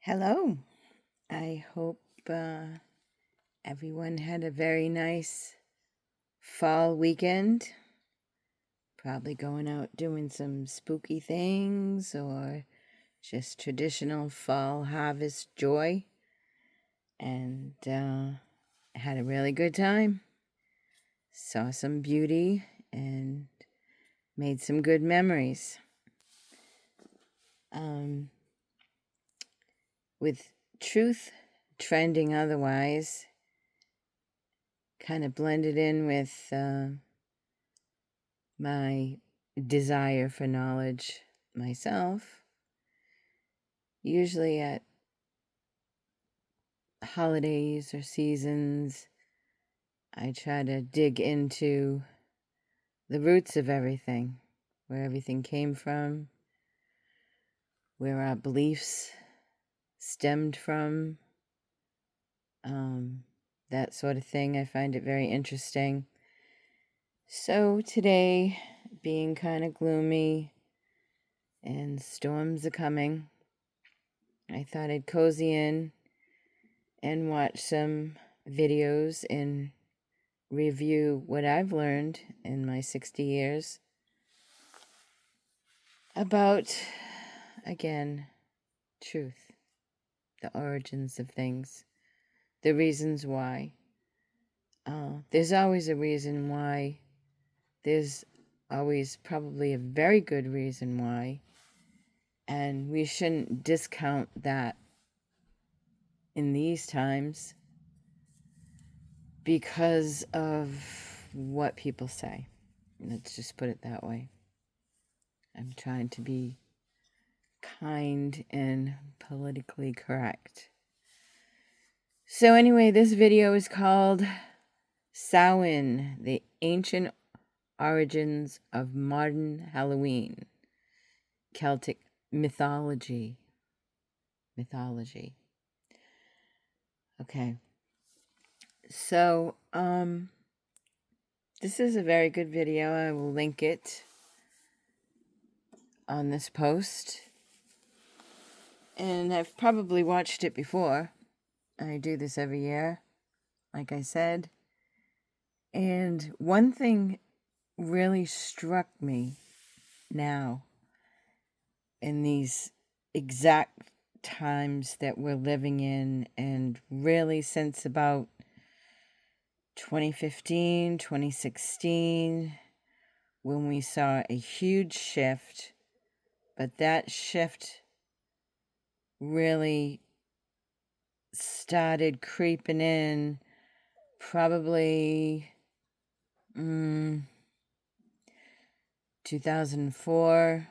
Hello. I hope everyone had a very nice fall weekend. Probably going out doing some spooky things or just traditional fall harvest joy. And had a really good time. Saw some beauty and made some good memories. With truth trending otherwise, kind of blended in with my desire for knowledge myself. Usually at holidays or seasons, I try to dig into the roots of everything, where everything came from, where our beliefs stemmed from, that sort of thing. I find it very interesting. So today, being kind of gloomy and storms are coming, I thought I'd cozy in and watch some videos and review what I've learned in my 60 years about, again, truth, the origins of things, the reasons why. There's always a reason why. There's always probably a very good reason why. And we shouldn't discount that in these times because of what people say. Let's just put it that way. I'm trying to be kind and politically correct. So anyway, this video is called Samhain, the Ancient Origins of Modern Halloween, Celtic Mythology. Okay. So, this is a very good video. I will link it on this post. And I've probably watched it before. I do this every year, like I said. And one thing really struck me now in these exact times that we're living in, and really since about 2015, 2016, when we saw a huge shift, but that shift really started creeping in probably 2004,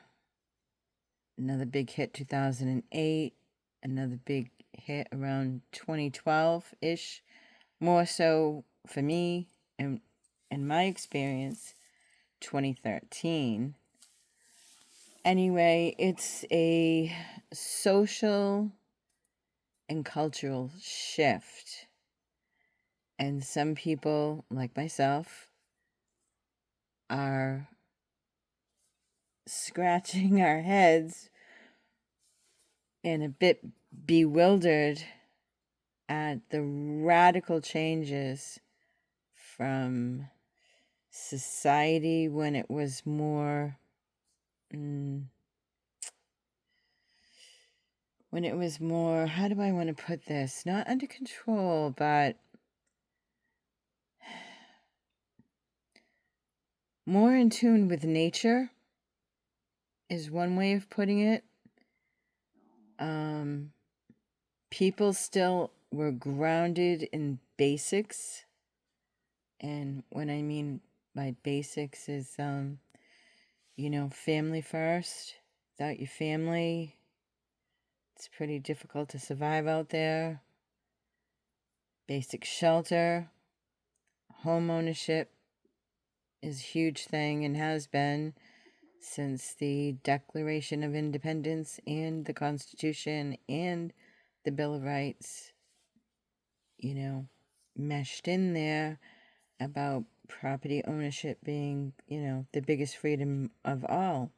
another big hit 2008, another big hit around 2012-ish, more so for me and in my experience 2013. Anyway, it's a social and cultural shift. And some people, like myself, are scratching our heads and a bit bewildered at the radical changes from society when it was more how do I want to put this? Not under control, but more in tune with nature is one way of putting it. People still were grounded in basics. And what I mean by basics is, family first. Without your family, it's pretty difficult to survive out there. Basic shelter, home ownership is a huge thing and has been since the Declaration of Independence and the Constitution and the Bill of Rights, meshed in there about property ownership being, the biggest freedom of all.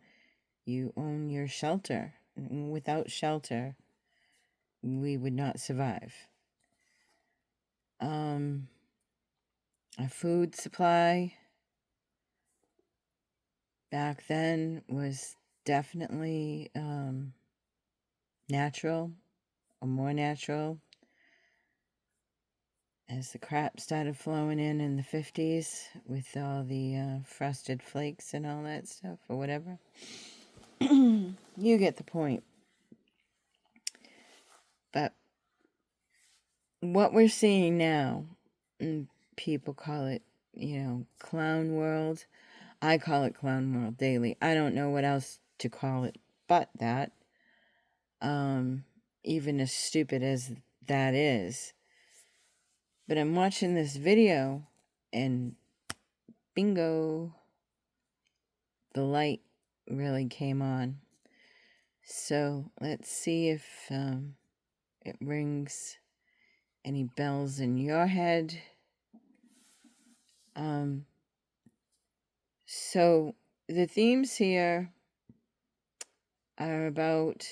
You own your shelter. Without shelter, we would not survive. Our food supply back then was definitely natural, or more natural. As the crap started flowing in the 50s with all the frosted flakes and all that stuff, or whatever. You get the point. But what we're seeing now, and people call it, clown world. I call it clown world daily. I don't know what else to call it but that. Even as stupid as that is. But I'm watching this video, and bingo, the light really came on. So let's see if it rings any bells in your head. So the themes here are about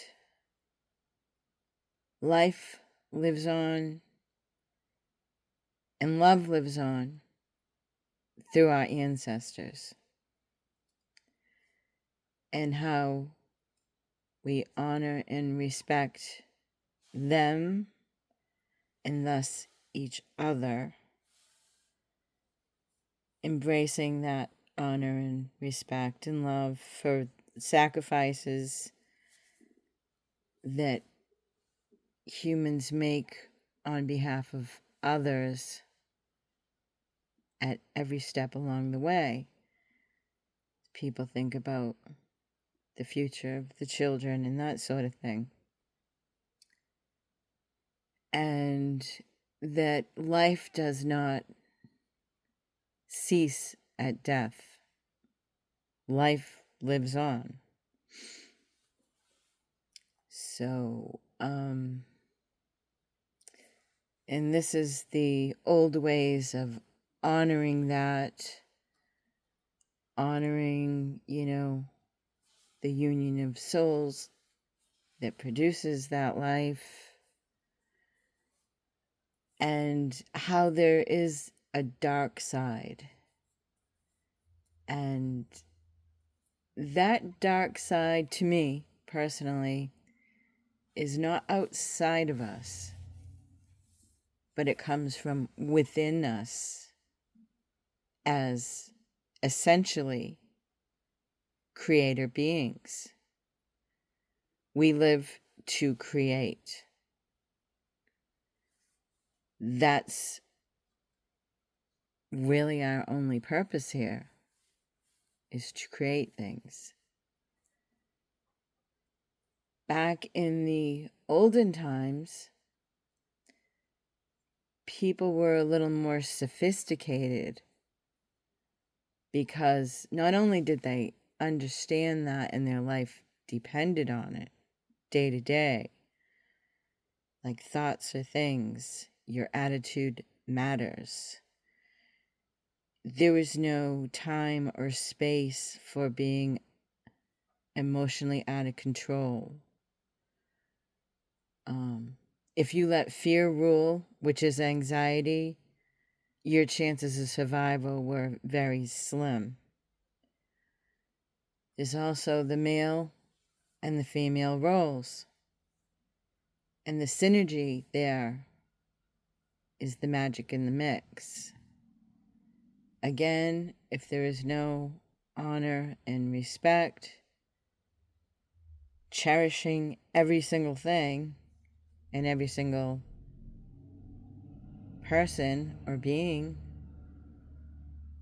life lives on and love lives on through our ancestors, and how we honor and respect them and thus each other, embracing that honor and respect and love for sacrifices that humans make on behalf of others at every step along the way. People think about the future of the children and that sort of thing. And that life does not cease at death. Life lives on. So, and this is the old ways of honoring that, honoring, the union of souls that produces that life, and how there is a dark side. And that dark side, to me personally, is not outside of us, but it comes from within us as essentially creator beings. We live to create. That's really our only purpose here, is to create things. Back in the olden times, people were a little more sophisticated, because not only did they understand that and their life depended on it day to day, like thoughts or things, your attitude matters. There was no time or space for being emotionally out of control. If you let fear rule, which is anxiety, your chances of survival were very slim. There's also the male and the female roles. And the synergy there is the magic in the mix. Again, if there is no honor and respect, cherishing every single thing and every single person or being,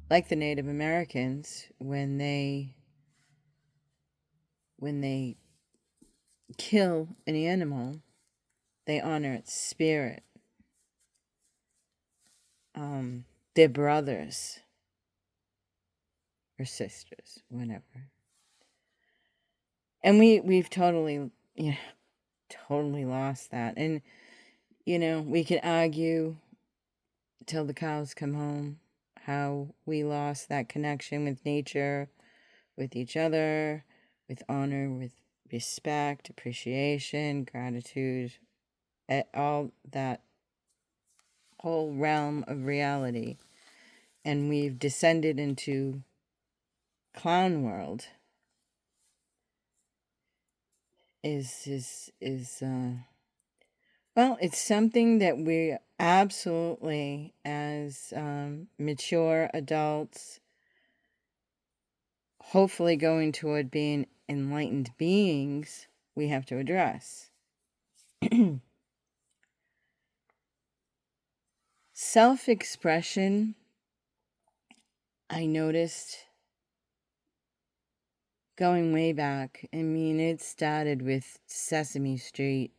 like the Native Americans, when they kill an animal, they honor its spirit. Their brothers or sisters, whatever. And we've totally lost that. And we could argue till the cows come home how we lost that connection with nature, with each other, with honor, with respect, appreciation, gratitude, at all that whole realm of reality, and we've descended into clown world is well, it's something that we absolutely, as mature adults, hopefully going toward being enlightened beings, we have to address. Self-expression, I noticed going way back. I mean, it started with Sesame Street,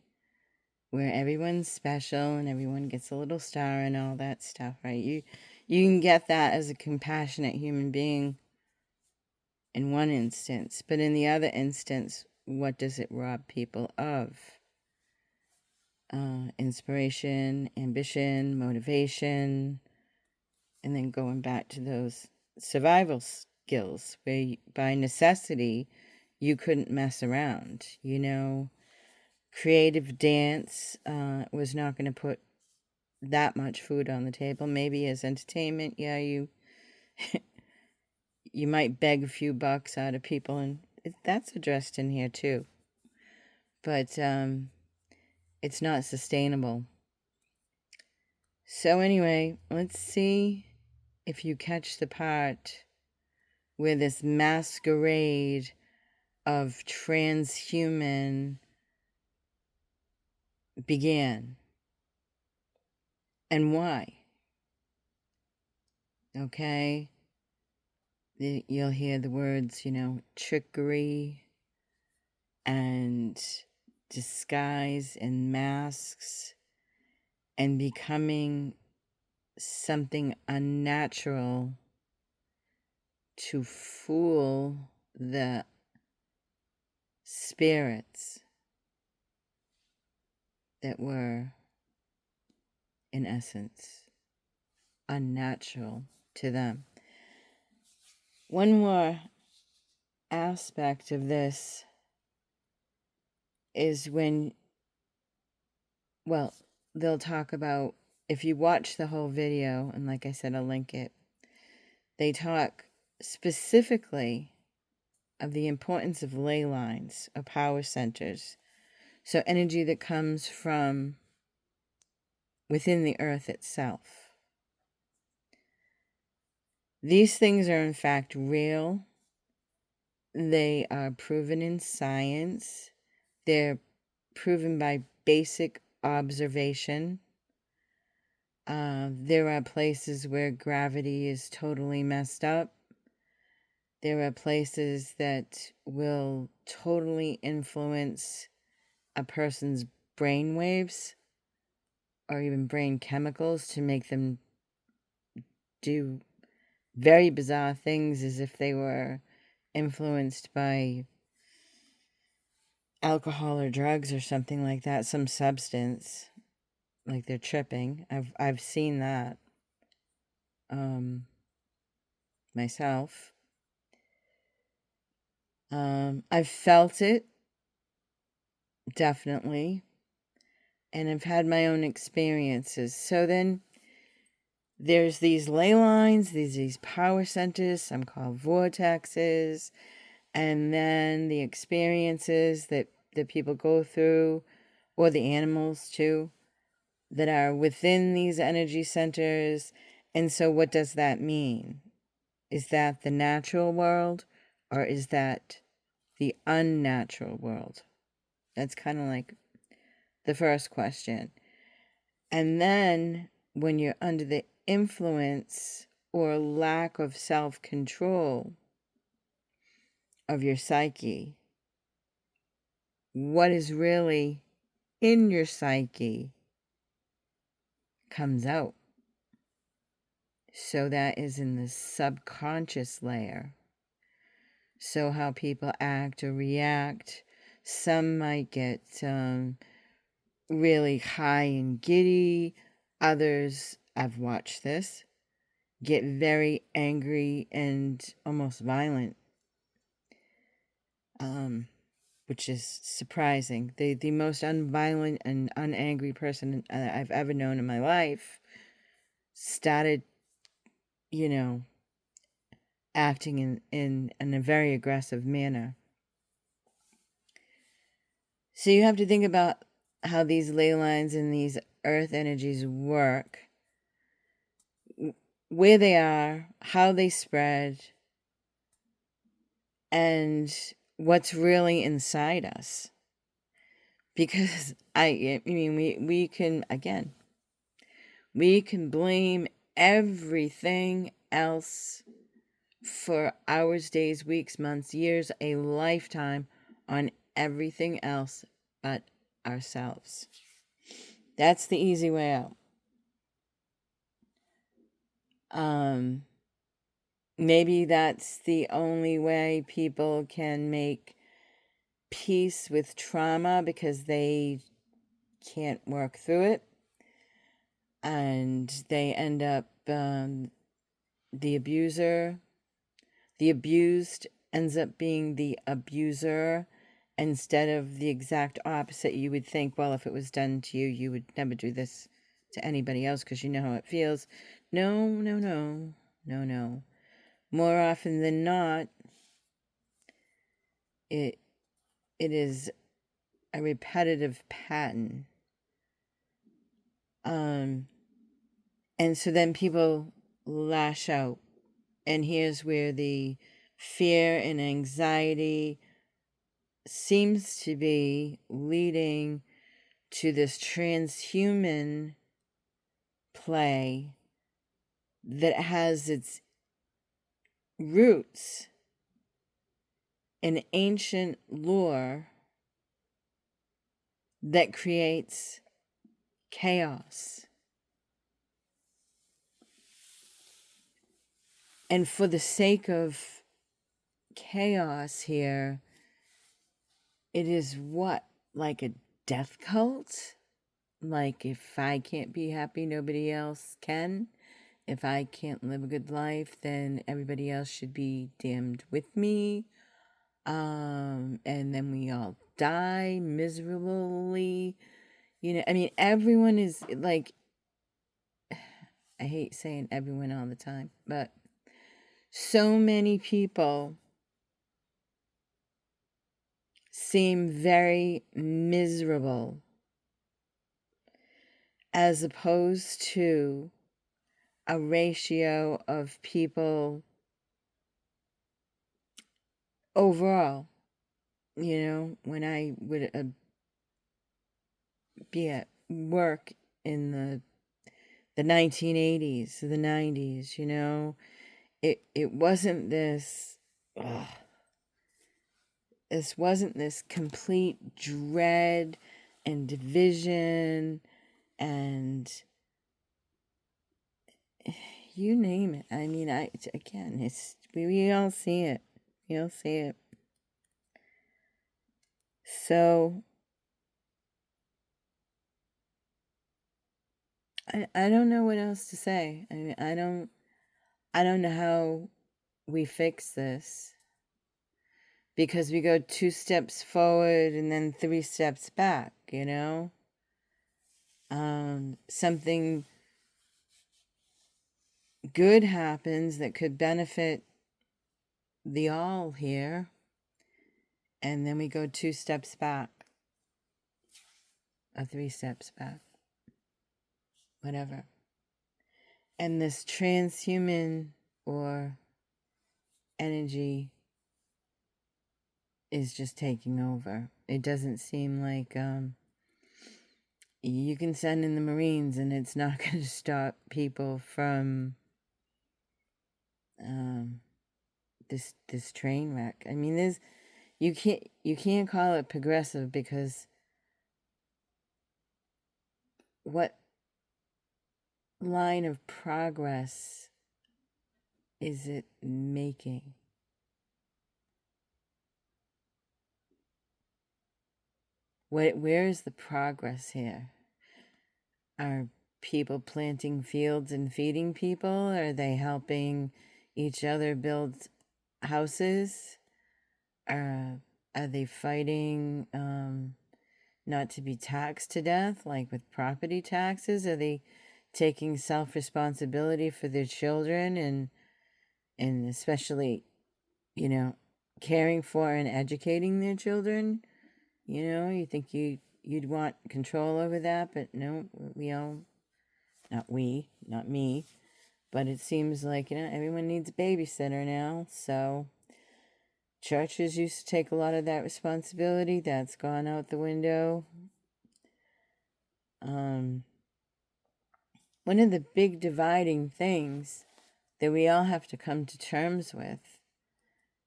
where everyone's special and everyone gets a little star and all that stuff, right? You can get that as a compassionate human being in one instance, but in the other instance, what does it rob people of? Inspiration, ambition, motivation, and then going back to those survival skills where by necessity you couldn't mess around. You know, creative dance was not going to put that much food on the table. Maybe as entertainment, yeah, you you might beg a few bucks out of people, and that's addressed in here too. But it's not sustainable. So anyway, let's see if you catch the part where this masquerade of transhuman began and why. Okay? You'll hear the words, you know, trickery and disguise and masks and becoming something unnatural to fool the spirits that were, in essence, unnatural to them. One more aspect of this is when, well, they'll talk about, if you watch the whole video, and like I said, I'll link it, they talk specifically of the importance of ley lines, of power centers. So energy that comes from within the earth itself. These things are in fact real. They are proven in science. They're proven by basic observation. There are places where gravity is totally messed up. There are places that will totally influence a person's brain waves or even brain chemicals to make them do very bizarre things as if they were influenced by alcohol or drugs or something like that, some substance, like they're tripping. I've seen that myself. I've felt it, definitely, and I've had my own experiences. So then there's these ley lines, these power centers, some called vortexes, and then the experiences that people go through, or the animals too, that are within these energy centers. And so what does that mean? Is that the natural world, or is that the unnatural world? That's kind of like the first question. And then when you're under the influence or lack of self-control of your psyche, what is really in your psyche comes out. So that is in the subconscious layer. So how people act or react, some might get really high and giddy. Others, I've watched this, get very angry and almost violent. which is surprising. The most unviolent and unangry person I've ever known in my life started, acting in a very aggressive manner. So you have to think about how these ley lines and these earth energies work, where they are, how they spread, and what's really inside us. Because I mean, we can, again, we can blame everything else for hours, days, weeks, months, years, a lifetime on everything else but ourselves. That's the easy way out. Maybe that's the only way people can make peace with trauma, because they can't work through it, and they end up, the abused ends up being the abuser, instead of the exact opposite. You would think, well, if it was done to you, you would never do this to anybody else because you know how it feels. No. More often than not, it is a repetitive pattern. And so then people lash out. And here's where the fear and anxiety seems to be leading to this transhuman play that has its roots in ancient lore that creates chaos. And for the sake of chaos here, it is what? Like a death cult? Like, if I can't be happy, nobody else can. If I can't live a good life, then everybody else should be damned with me. And then we all die miserably. I mean, everyone is like, I hate saying everyone all the time, but so many people seem very miserable, as opposed to a ratio of people overall. When I would be at work in the 1980s, the 90s, it wasn't this, this wasn't this complete dread and division and you name it. I mean, we all see it. We all see it. So I don't know what else to say. I mean, I don't know how we fix this, because we go 2 steps forward and then 3 steps back, something good happens that could benefit the all here, and then we go 2 steps back, or 3 steps back, whatever. And this transhuman or energy is just taking over. It doesn't seem like you can send in the Marines and it's not going to stop people from this train wreck. I mean, you can't call it progressive, because what line of progress is it making? Where is the progress here? Are people planting fields and feeding people? Are they helping each other build houses? Are Are they fighting not to be taxed to death, like with property taxes? Are they taking self-responsibility for their children and especially, caring for and educating their children? You think you'd want control over that, but no, not me, but it seems like, everyone needs a babysitter now, so churches used to take a lot of that responsibility. That's gone out the window. One of the big dividing things that we all have to come to terms with,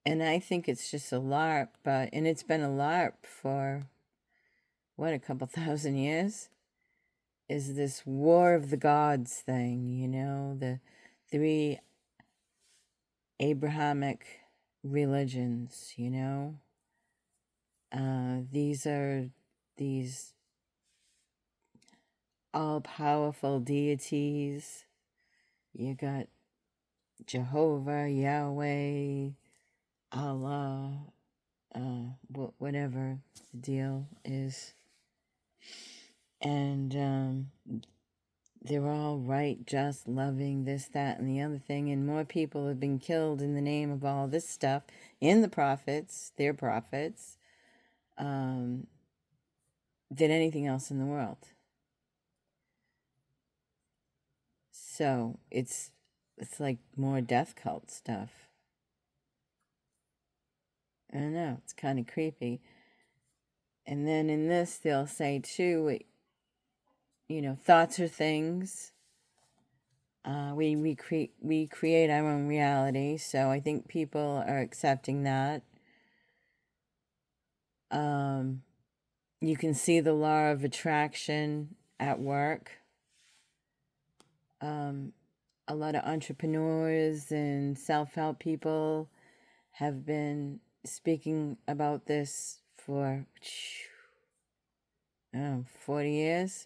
and I think it's just a LARP, and it's been a LARP for, a couple thousand years, is this War of the Gods thing, the three Abrahamic religions, these are these all-powerful deities. You got Jehovah, Yahweh, Allah, whatever the deal is. And they're all right, just, loving, this, that, and the other thing. And more people have been killed in the name of all this stuff in the prophets, their prophets, than anything else in the world. So it's like more death cult stuff. I don't know, it's kind of creepy. And then in this, they'll say too, thoughts are things. We create our own reality, so I think people are accepting that. You can see the law of attraction at work. A lot of entrepreneurs and self-help people have been speaking about this for 40 years.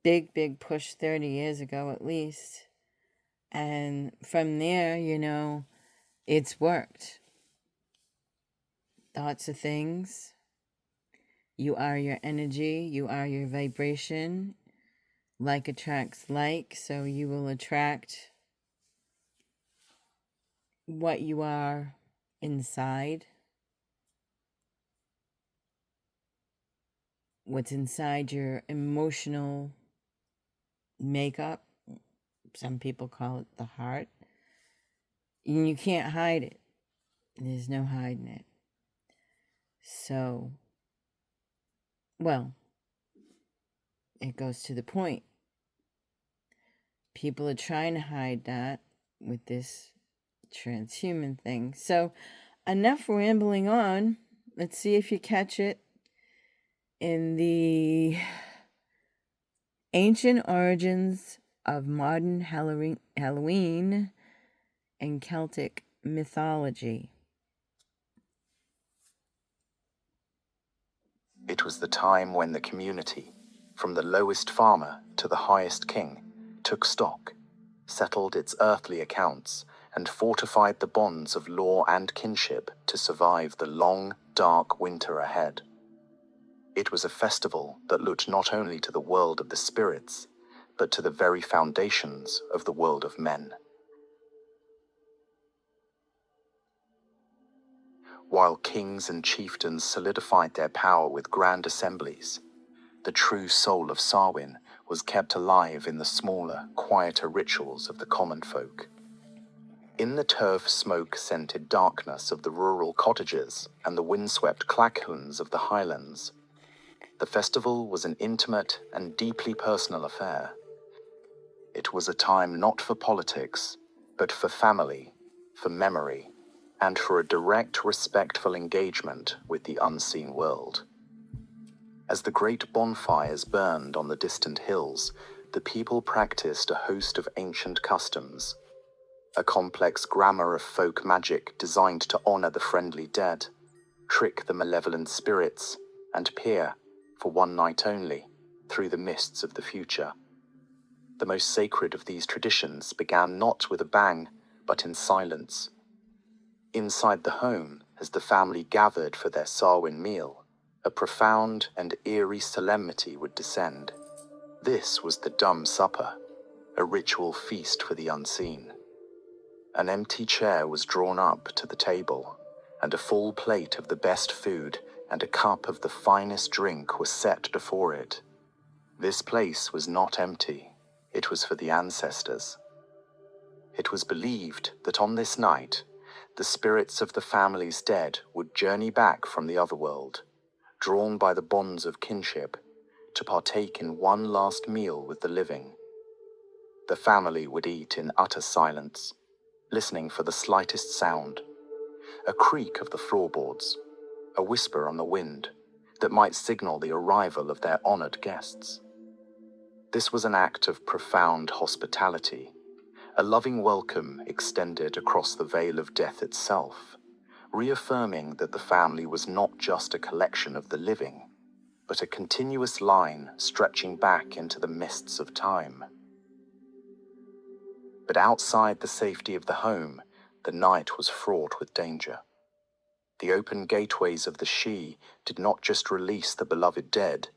Big push 30 years ago at least. And from there, it's worked. Thoughts are things. You are your energy. You are your vibration. Like attracts like, so you will attract what you are inside. What's inside your emotional makeup. Some people call it the heart. And you can't hide it. There's no hiding it. So, well, it goes to the point. People are trying to hide that with this transhuman thing. So, enough rambling on. Let's see if you catch it. In the ancient origins of modern Halloween and Celtic mythology. It was the time when the community, from the lowest farmer to the highest king, took stock, settled its earthly accounts, and fortified the bonds of law and kinship to survive the long, dark winter ahead. It was a festival that looked not only to the world of the spirits, but to the very foundations of the world of men. While kings and chieftains solidified their power with grand assemblies, the true soul of Samhain was kept alive in the smaller, quieter rituals of the common folk. In the turf smoke-scented darkness of the rural cottages and the windswept clackhoods of the highlands, the festival was an intimate and deeply personal affair. It was a time not for politics, but for family, for memory, and for a direct, respectful engagement with the unseen world. As the great bonfires burned on the distant hills, the people practiced a host of ancient customs, a complex grammar of folk magic designed to honor the friendly dead, trick the malevolent spirits, and peer, for one night only, through the mists of the future. The most sacred of these traditions began not with a bang, but in silence. Inside the home, as the family gathered for their Samhain meal, a profound and eerie solemnity would descend. This was the Dumb Supper, a ritual feast for the unseen. An empty chair was drawn up to the table, and a full plate of the best food and a cup of the finest drink was set before it. This place was not empty, it was for the ancestors. It was believed that on this night, the spirits of the family's dead would journey back from the otherworld, drawn by the bonds of kinship, to partake in one last meal with the living. The family would eat in utter silence, listening for the slightest sound, a creak of the floorboards, a whisper on the wind that might signal the arrival of their honored guests. This was an act of profound hospitality, a loving welcome extended across the veil of death itself, reaffirming that the family was not just a collection of the living, but a continuous line stretching back into the mists of time. But outside the safety of the home, the night was fraught with danger. The open gateways of the Sidhe did not just release the beloved dead,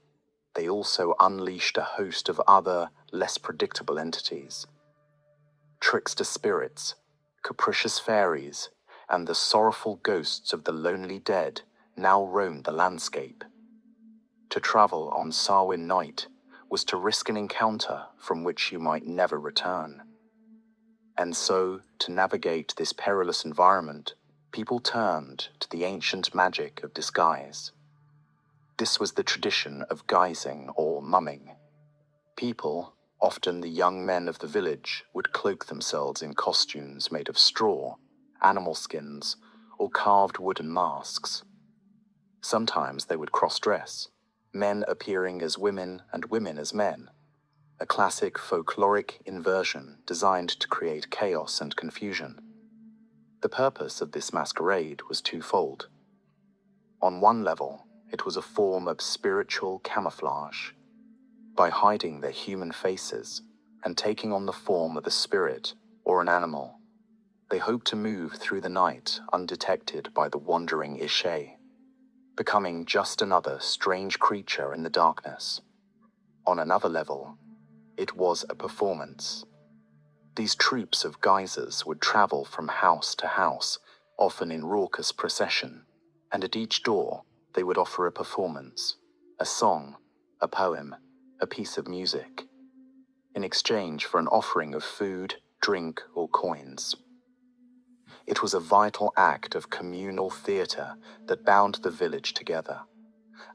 they also unleashed a host of other, less predictable entities. Trickster spirits, capricious fairies, and the sorrowful ghosts of the lonely dead now roamed the landscape. To travel on Samhain night was to risk an encounter from which you might never return. And so, to navigate this perilous environment, people turned to the ancient magic of disguise. This was the tradition of guising or mumming. People, often the young men of the village, would cloak themselves in costumes made of straw, animal skins, or carved wooden masks. Sometimes they would cross-dress, men appearing as women and women as men, a classic folkloric inversion designed to create chaos and confusion. The purpose of this masquerade was twofold. On one level, it was a form of spiritual camouflage. By hiding their human faces and taking on the form of a spirit or an animal, they hoped to move through the night undetected by the wandering Ishe, becoming just another strange creature in the darkness. On another level, it was a performance. These troops of geysers would travel from house to house, often in raucous procession, and at each door they would offer a performance, a song, a poem, a piece of music, in exchange for an offering of food, drink, or coins. It was a vital act of communal theatre that bound the village together,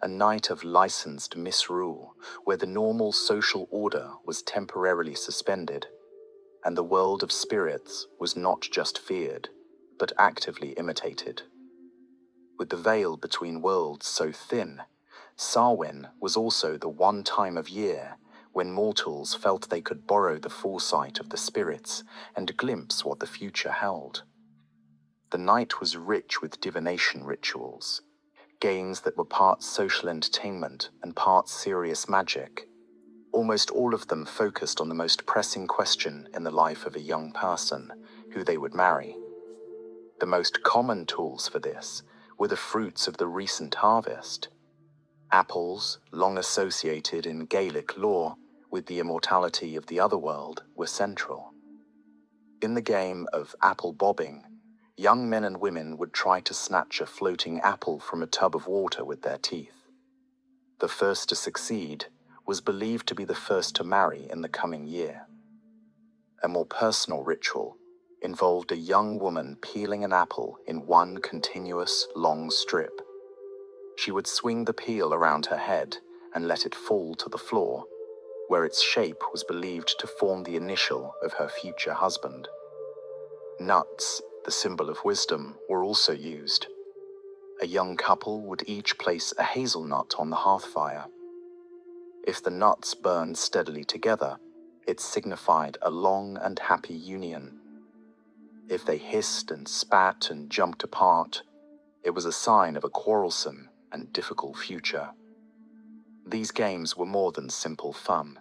a night of licensed misrule where the normal social order was temporarily suspended, and the world of spirits was not just feared, but actively imitated. With the veil between worlds so thin, Samhain was also the one time of year when mortals felt they could borrow the foresight of the spirits and glimpse what the future held. The night was rich with divination rituals, games that were part social entertainment and part serious magic, almost all of them focused on the most pressing question in the life of a young person, who they would marry. The most common tools for this were the fruits of the recent harvest. Apples, long associated in Gaelic lore with the immortality of the otherworld, were central. In the game of apple bobbing, young men and women would try to snatch a floating apple from a tub of water with their teeth. The first to succeed was believed to be the first to marry in the coming year. A more personal ritual involved a young woman peeling an apple in one continuous long strip. She would swing the peel around her head and let it fall to the floor, where its shape was believed to form the initial of her future husband. Nuts, the symbol of wisdom, were also used. A young couple would each place a hazelnut on the hearth fire. If the nuts burned steadily together, it signified a long and happy union. If they hissed and spat and jumped apart, it was a sign of a quarrelsome and difficult future. These games were more than simple fun.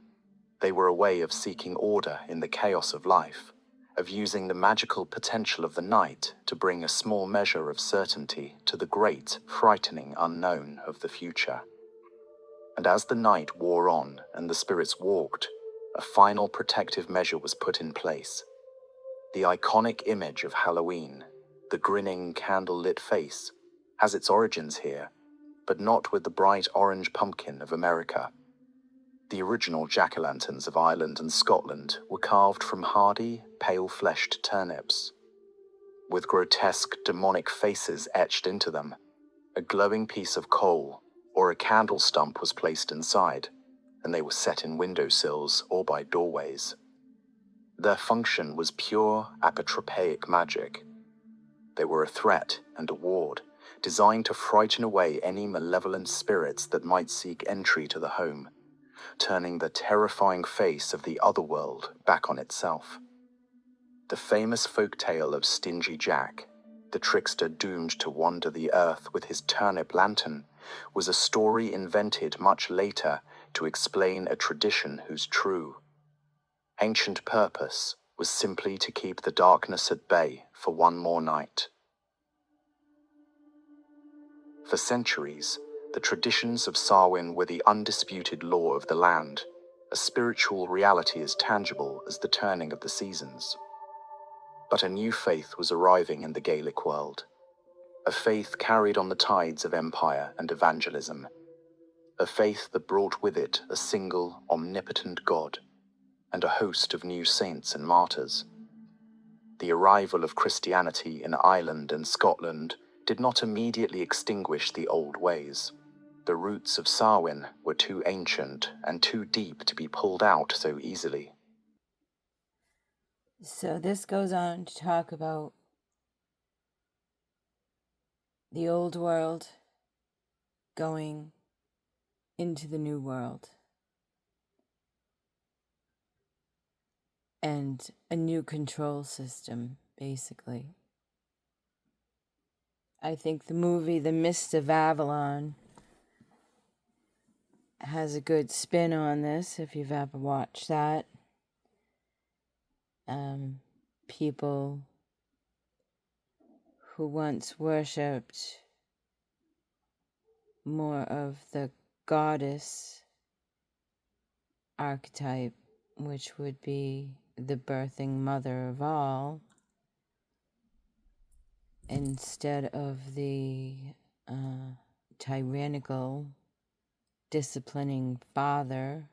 They were a way of seeking order in the chaos of life of using the magical potential of the night to bring a small measure of certainty to the great, frightening unknown of the future. And as the night wore on and the spirits walked, a final protective measure was put in place. The iconic image of Halloween, the grinning candle-lit face, has its origins here, but not with the bright orange pumpkin of America. The original jack-o'-lanterns of Ireland and Scotland were carved from hardy, pale-fleshed turnips, with grotesque demonic faces etched into them. A glowing piece of coal or a candle stump was placed inside, and they were set in windowsills or by doorways. Their function was pure apotropaic magic. They were a threat and a ward, designed to frighten away any malevolent spirits that might seek entry to the home, turning the terrifying face of the otherworld back on itself. The famous folk tale of Stingy Jack, the trickster doomed to wander the earth with his turnip lantern, was a story invented much later to explain a tradition whose true, ancient purpose was simply to keep the darkness at bay for one more night. For centuries, the traditions of Samhain were the undisputed law of the land, a spiritual reality as tangible as the turning of the seasons. But a new faith was arriving in the Gaelic world, a faith carried on the tides of empire and evangelism, a faith that brought with it a single, omnipotent God, and a host of new saints and martyrs. The arrival of Christianity in Ireland and Scotland did not immediately extinguish the old ways. The roots of Samhain were too ancient and too deep to be pulled out so easily. So this goes on to talk about the old world going into the new world and a new control system, basically. I think the movie The Mist of Avalon has a good spin on this, if you've ever watched that. People who once worshipped more of the goddess archetype, which would be the birthing mother of all, instead of the tyrannical, disciplining father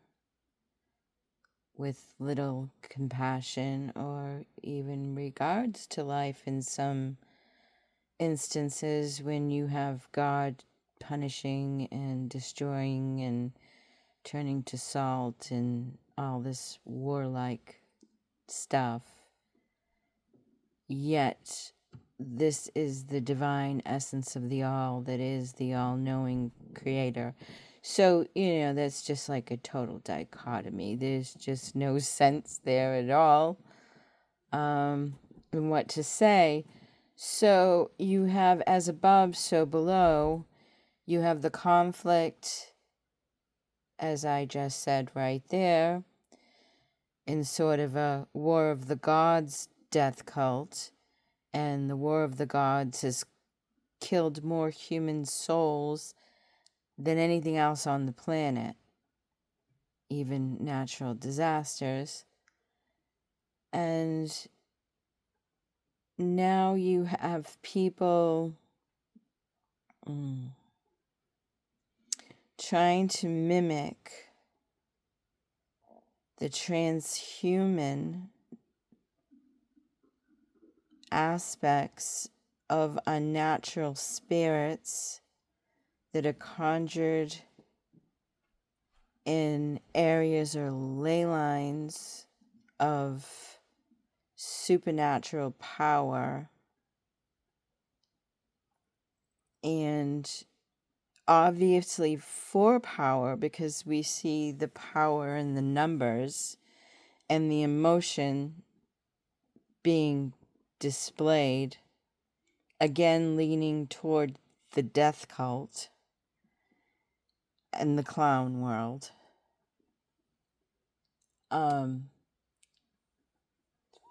with little compassion or even regards to life in some instances, when you have God punishing and destroying and turning to salt and all this warlike stuff. Yet, this is the divine essence of the all that is the all-knowing creator. So, that's just like a total dichotomy. There's just no sense there at all in what to say. So you have as above, so below. You have the conflict, as I just said right there, in sort of a War of the Gods death cult. And the War of the Gods has killed more human souls than anything else on the planet, even natural disasters. And now you have people trying to mimic the transhuman aspects of unnatural spirits that are conjured in areas or ley lines of supernatural power, and obviously for power, because we see the power in the numbers and the emotion being displayed, again leaning toward the death cult and the clown world.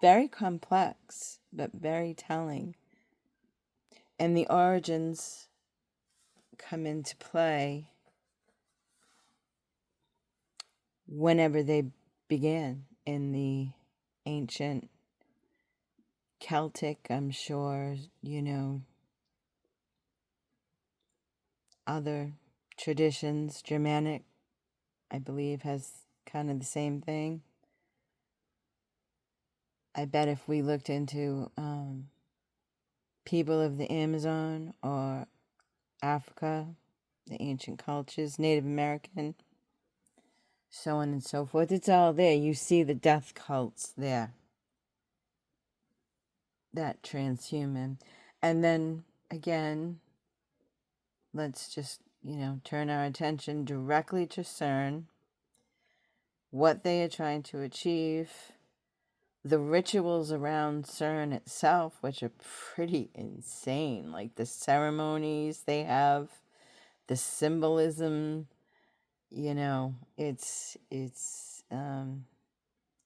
very complex, but very telling. And the origins come into play whenever they began in the ancient Celtic, I'm sure, other traditions. Germanic, I believe, has kind of the same thing. I bet if we looked into people of the Amazon or Africa, the ancient cultures, Native American, so on and so forth, it's all there. You see the death cults there, that transhuman. And then again, let's just, turn our attention directly to CERN, what they are trying to achieve, the rituals around CERN itself, which are pretty insane, like the ceremonies they have, the symbolism, it's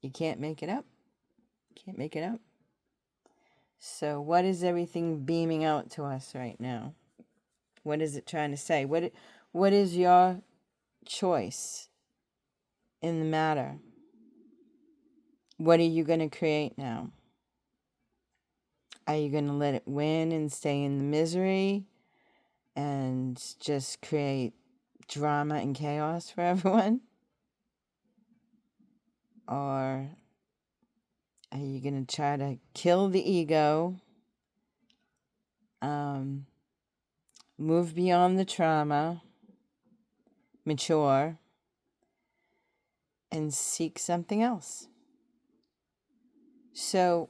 you can't make it up. Can't make it up. So what is everything beaming out to us right now? What is it trying to say? What is your choice in the matter? What are you going to create now? Are you going to let it win and stay in the misery and just create drama and chaos for everyone? Or are you going to try to kill the ego, move beyond the trauma, mature, and seek something else? So,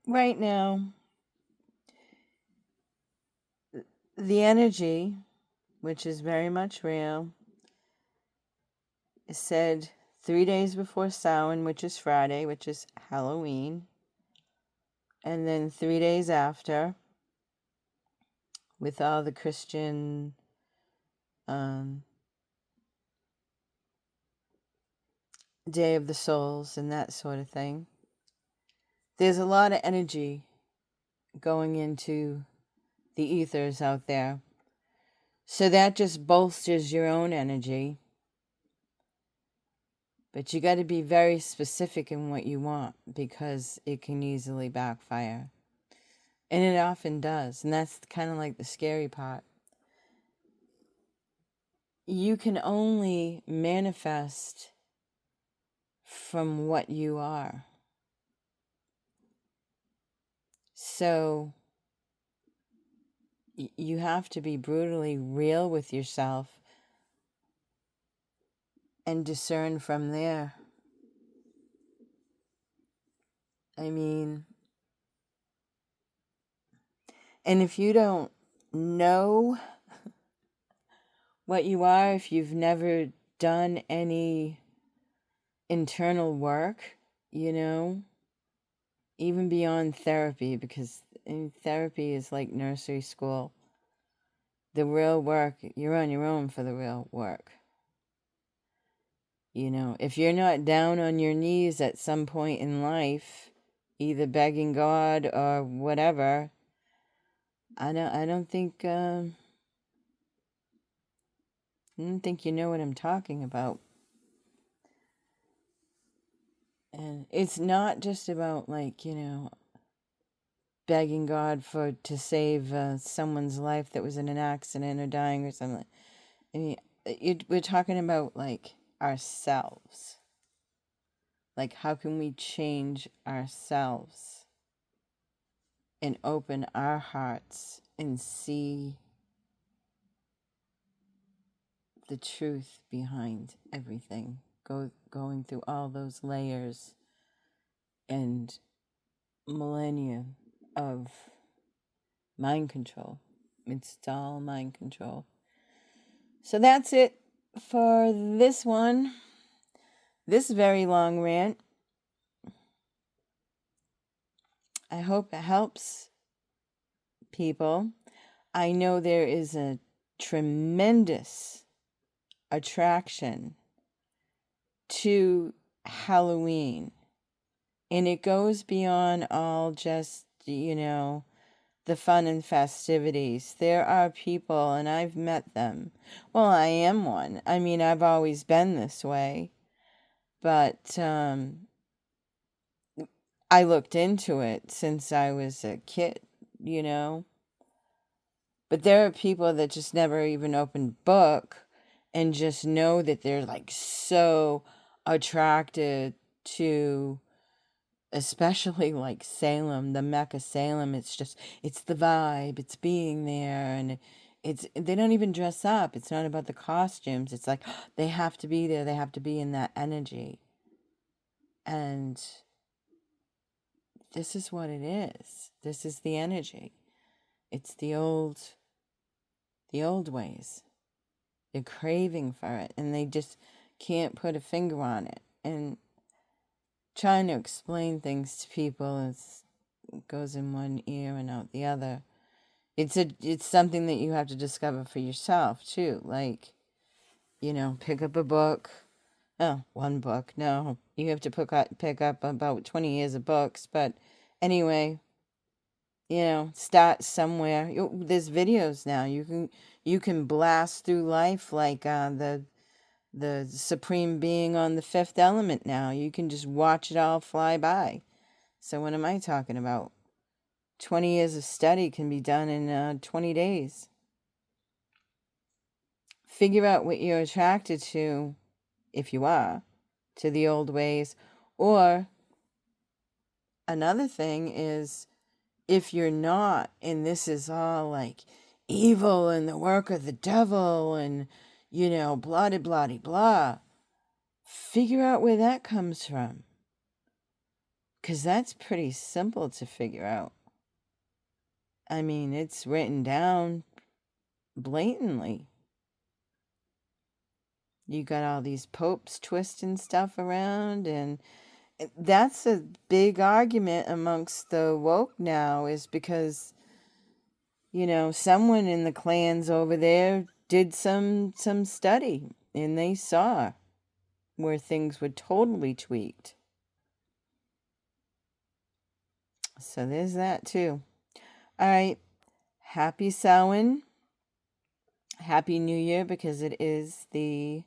right now, the energy, which is very much real, is said 3 days before Samhain, which is Friday, which is Halloween, and then 3 days after, with all the Christian Day of the Souls and that sort of thing. There's a lot of energy going into the ethers out there. So that just bolsters your own energy. But you got to be very specific in what you want, because it can easily backfire. And it often does. And that's kind of like the scary part. You can only manifest from what you are. So you have to be brutally real with yourself and discern from there. I mean, and if you don't know what you are, if you've never done any internal work, even beyond therapy, because therapy is like nursery school. The real work, you're on your own for the real work. If you're not down on your knees at some point in life, either begging God or whatever, I don't think you know what I'm talking about. And it's not just about begging God to save someone's life that was in an accident or dying or something. I mean, we're talking about ourselves. How can we change ourselves and open our hearts and see the truth behind everything, going through all those layers and millennia of mind control. It's all mind control. So that's it for this one. This very long rant. I hope it helps people. I know there is a tremendous attraction to Halloween. And it goes beyond all just, the fun and festivities. There are people, and I've met them. Well, I am one. I mean, I've always been this way. But I looked into it since I was a kid, you know? But there are people that just never even opened book and just know that they're like so attracted to, especially like Salem, the Mecca Salem. It's the vibe, it's being there, and they don't even dress up. It's not about the costumes. It's like they have to be there, they have to be in that energy. And this is what it is. This is the energy. It's the old ways. They're craving for it, and they just can't put a finger on it. And trying to explain things to people it goes in one ear and out the other. It's something that you have to discover for yourself too. Like, pick up a book. Oh, one book. No, you have to pick up about 20 years of books. But anyway, start somewhere. There's videos now. You can blast through life like the supreme being on the Fifth Element. Now you can just watch it all fly by. So what am I talking about? 20 years of study can be done in 20 days. Figure out what you're attracted to, if you are, to the old ways. Or another thing is, if you're not, and this is all like evil and the work of the devil and, blah, blah, blah, blah, figure out where that comes from. Because that's pretty simple to figure out. I mean, it's written down blatantly. You got all these popes twisting stuff around, and that's a big argument amongst the woke now, is because, someone in the clans over there did some study, and they saw where things were totally tweaked. So there's that too. All right. Happy Samhain. Happy New Year, because it is the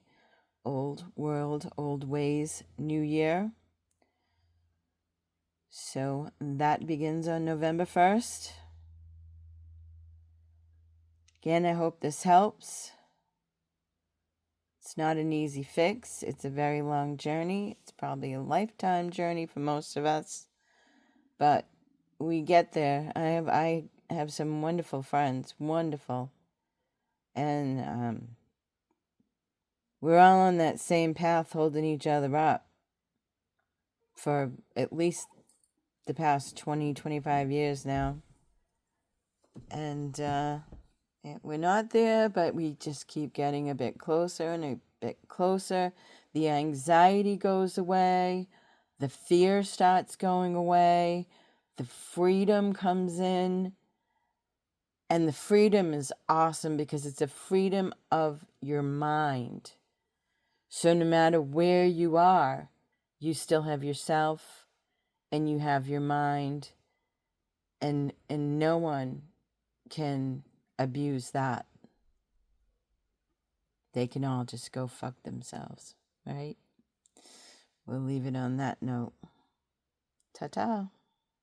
Old World, Old Ways New Year. So that begins on November 1st. Again, I hope this helps. It's not an easy fix. It's a very long journey. It's probably a lifetime journey for most of us. But we get there. I have some wonderful friends. Wonderful. And we're all on that same path, holding each other up for at least the past 20, 25 years now. And we're not there, but we just keep getting a bit closer and a bit closer. The anxiety goes away. The fear starts going away. The freedom comes in. And the freedom is awesome because it's a freedom of your mind. So no matter where you are, you still have yourself and you have your mind, and no one can abuse that. They can all just go fuck themselves, right? We'll leave it on that note. Ta-ta.